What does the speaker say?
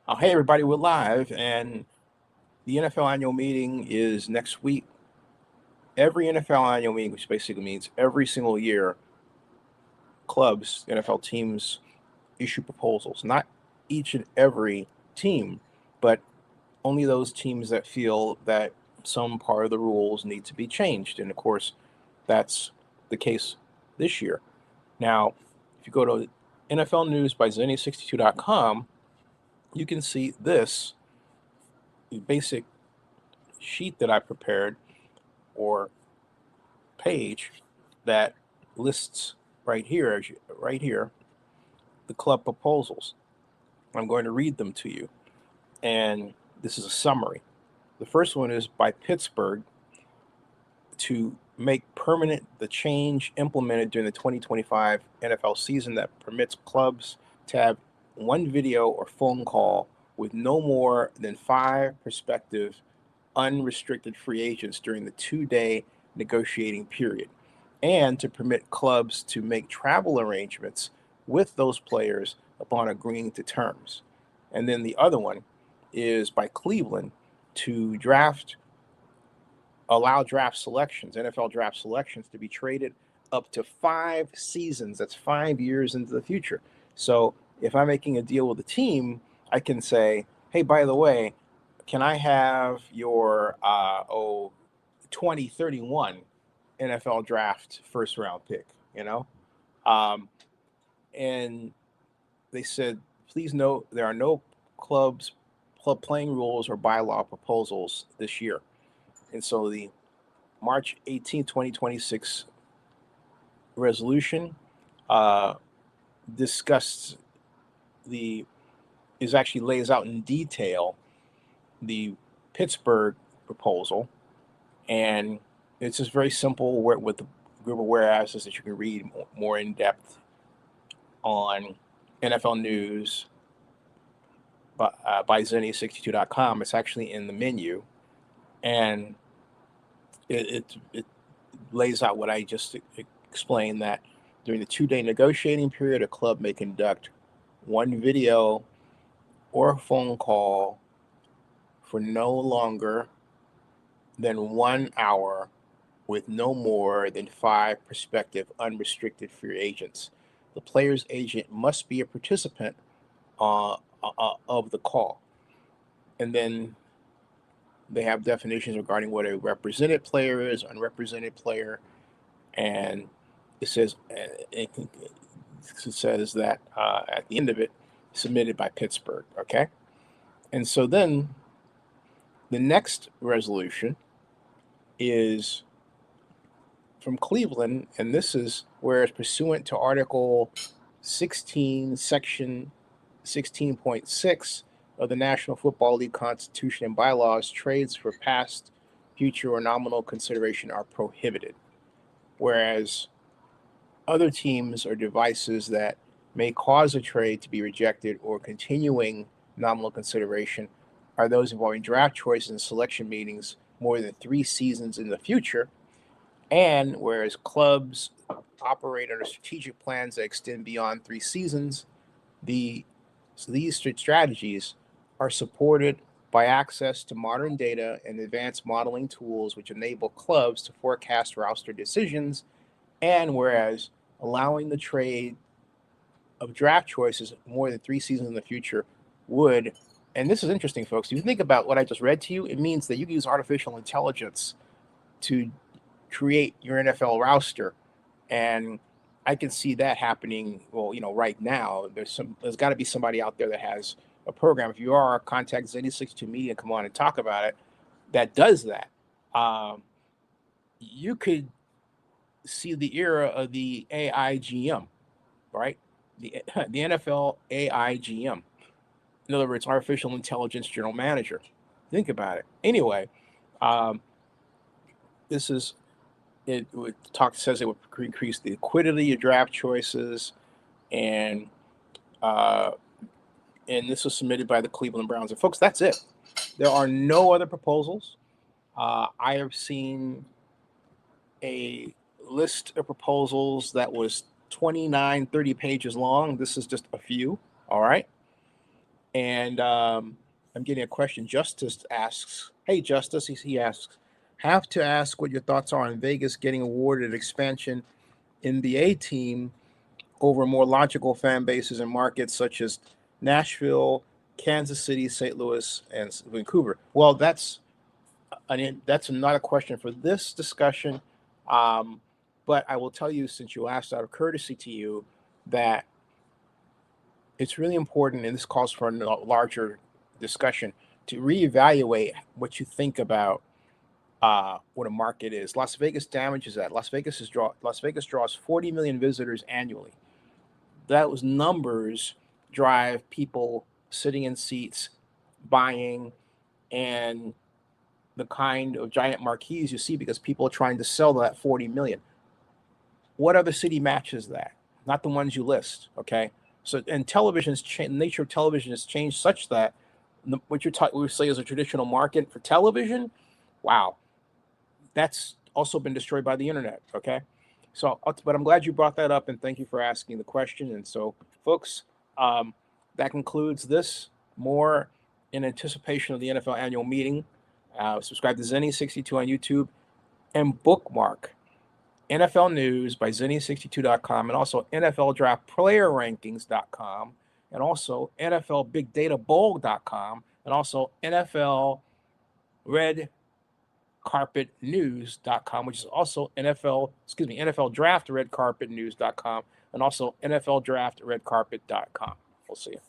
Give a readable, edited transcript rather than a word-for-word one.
Hey, everybody, we're live, and the NFL annual meeting is next week. Every NFL annual meeting, which basically means every single year, clubs, NFL teams issue proposals. Not each and every team, but only those teams that feel that some part of the rules need to be changed. And of course, that's the case this year. Now, if you go to NFL News by Zennie62.com, you can see this basic sheet that I prepared or page that lists right here the club proposals. I'm going to read them to you, and this is a summary. The first one is by Pittsburgh to make permanent the change implemented during the 2025 NFL season that permits clubs to have one video or phone call with no more than five prospective unrestricted free agents during the 2 day negotiating period, and to permit clubs to make travel arrangements with those players upon agreeing to terms. And then the other one is by Cleveland to allow draft selections, NFL draft selections, to be traded up to 5 seasons. That's 5 years into the future. So if I'm making a deal with a team, I can say, hey, by the way, can I have your 2031 NFL draft first round pick? You know, um, and they said, please note there are no club playing rules or bylaw proposals this year. And so the March 18th, 2026 resolution uh, discussed the is actually lays out in detail the Pittsburgh proposal, and it's just very simple with the group of whereases that you can read more in depth on NFL News by Zennie62.com. It's actually in the menu, and it lays out what I just explained, that during the 2 day negotiating period, a club may conduct one video or phone call for no longer than 1 hour with no more than five prospective unrestricted free agents. The player's agent must be a participant of the call. And then they have definitions regarding what a represented player is, unrepresented player, and it says that at the end of it, submitted by Pittsburgh. Okay, and so then the next resolution is from Cleveland, and this is where it's pursuant to Article 16, Section 16.6 of the National Football League Constitution and bylaws, trades for past, future, or nominal consideration are prohibited, whereas other teams or devices that may cause a trade to be rejected or continuing nominal consideration are those involving draft choices and selection meetings more than 3 seasons in the future. And whereas clubs operate under strategic plans that extend beyond 3 seasons, these strategies are supported by access to modern data and advanced modeling tools, which enable clubs to forecast roster decisions. And whereas allowing the trade of draft choices more than 3 seasons in the future would, and this is interesting, folks, if you think about what I just read to you, it means that you can use artificial intelligence to create your NFL roster. And I can see that happening. Well, right now, there's got to be somebody out there that has a program. If you are, contact Zennie62 Media, come on and talk about it. That does that. You could see the era of the AIGM, right? The NFL AIGM. In other words, artificial intelligence general manager. Think about it. Anyway, um, this is it. Says it would increase the liquidity of draft choices, and uh, this was submitted by the Cleveland Browns. And folks, that's it. There are no other proposals. I have seen a list of proposals that was 29, 30 pages long. This is just a few. All right. And I'm getting a question. Justice asks, hey, Justice, he asks, have to ask what your thoughts are on Vegas getting awarded expansion NBA team over more logical fan bases and markets such as Nashville, Kansas City, St. Louis, and Vancouver. Well, that's not a question for this discussion, but I will tell you, since you asked out of courtesy to you, that it's really important, and this calls for a larger discussion, to reevaluate what you think about what a market is. Las Vegas damages that. Las Vegas draws 40 million visitors annually. Those numbers drive people sitting in seats, buying, and the kind of giant marquees you see because people are trying to sell that 40 million. What other city matches that? Not the ones you list, okay? So, and television's nature of television has changed such that what we say is a traditional market for television, wow, that's also been destroyed by the internet, okay? So, but I'm glad you brought that up, and thank you for asking the question. And so, folks, that concludes this. More in anticipation of the NFL annual meeting. Subscribe to Zennie62 on YouTube and bookmark NFL News by Zennie62.com and also NFL Draft Player Rankings.com and also NFL Big Data Bowl.com and also NFL Red Carpet News.com, which is also NFL Draft Red Carpet News.com and also NFL Draft Red Carpet.com. We'll see you.